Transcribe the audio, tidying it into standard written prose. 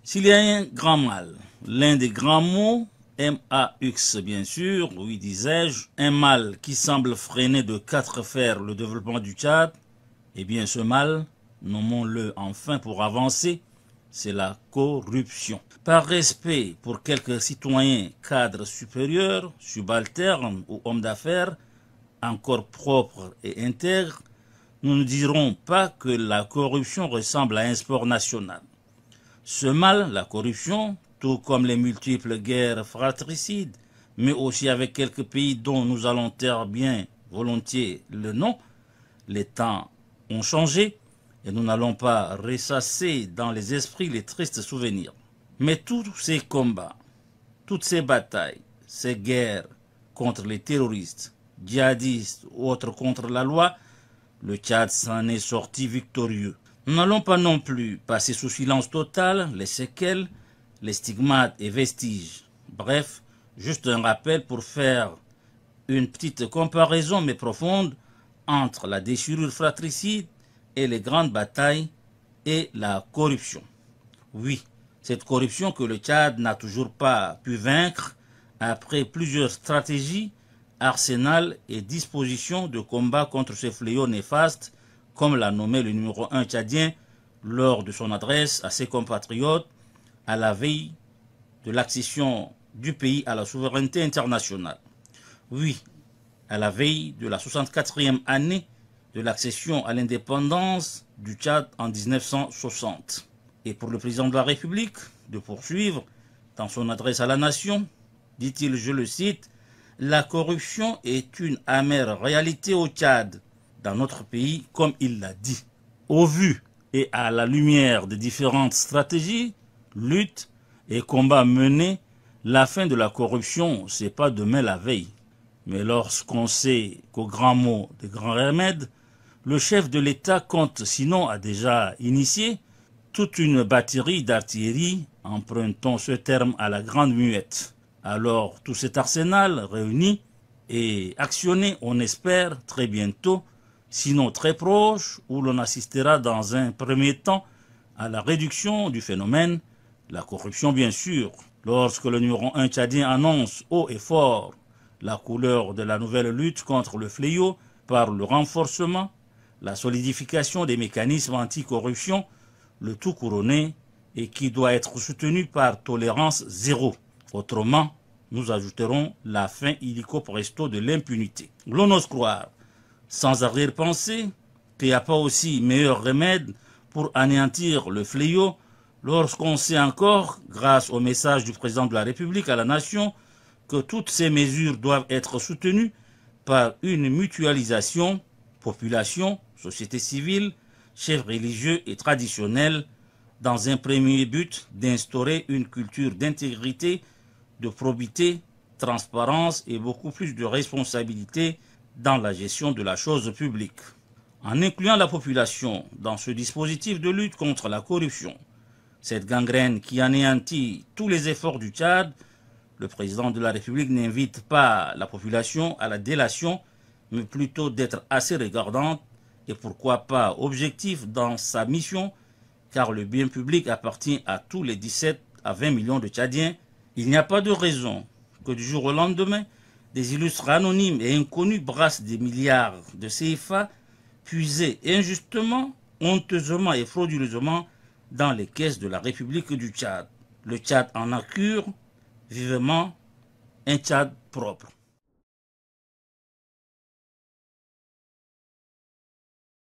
S'il y a un grand mal, l'un des grands mots, MAX bien sûr, oui disais-je, un mal qui semble freiner de quatre fers le développement du Tchad, eh bien ce mal, nommons-le enfin pour avancer, c'est la corruption. Par respect pour quelques citoyens cadres supérieurs, subalternes ou hommes d'affaires, encore propres et intègres, nous ne dirons pas que la corruption ressemble à un sport national. Ce mal, la corruption, tout comme les multiples guerres fratricides, mais aussi avec quelques pays dont nous allons taire bien volontiers le nom, les temps ont changé et nous n'allons pas ressasser dans les esprits les tristes souvenirs. Mais tous ces combats, toutes ces batailles, ces guerres contre les terroristes, djihadistes ou autres contre la loi, le Tchad s'en est sorti victorieux. Nous n'allons pas non plus passer sous silence total les séquelles, les stigmates et vestiges. Bref, juste un rappel pour faire une petite comparaison mais profonde entre la déchirure fratricide et les grandes batailles et la corruption. Oui, cette corruption que le Tchad n'a toujours pas pu vaincre après plusieurs stratégies, arsenal et dispositions de combat contre ce fléau néfaste, comme l'a nommé le numéro 1 tchadien lors de son adresse à ses compatriotes à la veille de l'accession du pays à la souveraineté internationale. Oui, à la veille de la 64e année de l'accession à l'indépendance du Tchad en 1960. Et pour le président de la République de poursuivre dans son adresse à la nation, dit-il, je le cite, « La corruption est une amère réalité au Tchad, dans notre pays, comme il l'a dit. » Au vu et à la lumière des différentes stratégies, luttes et combats menés, la fin de la corruption, c'est pas demain la veille. Mais lorsqu'on sait qu'au grand mot des grands remèdes, le chef de l'État compte, sinon a déjà initié, toute une batterie d'artillerie, empruntons ce terme à la grande muette. Alors tout cet arsenal réuni et actionné, on espère, très bientôt, sinon très proche, où l'on assistera dans un premier temps à la réduction du phénomène, la corruption bien sûr. Lorsque le numéro 1 tchadien annonce haut et fort la couleur de la nouvelle lutte contre le fléau par le renforcement, la solidification des mécanismes anticorruption, le tout couronné et qui doit être soutenu par tolérance zéro. Autrement, nous ajouterons la fin illico presto de l'impunité. L'on ose croire, sans arrière-pensée, qu'il n'y a pas aussi meilleur remède pour anéantir le fléau lorsqu'on sait encore, grâce au message du président de la République à la nation, que toutes ces mesures doivent être soutenues par une mutualisation, population, société civile, chefs religieux et traditionnels, dans un premier but d'instaurer une culture d'intégrité, de probité, transparence et beaucoup plus de responsabilité dans la gestion de la chose publique. En incluant la population dans ce dispositif de lutte contre la corruption, cette gangrène qui anéantit tous les efforts du Tchad, le président de la République n'invite pas la population à la délation, mais plutôt d'être assez regardante et pourquoi pas objectif dans sa mission, car le bien public appartient à tous les 17 à 20 millions de Tchadiens. Il n'y a pas de raison que du jour au lendemain, des illustres anonymes et inconnus brassent des milliards de CFA puisés injustement, honteusement et frauduleusement dans les caisses de la République du Tchad. Le Tchad en a cure, vivement un Tchad propre.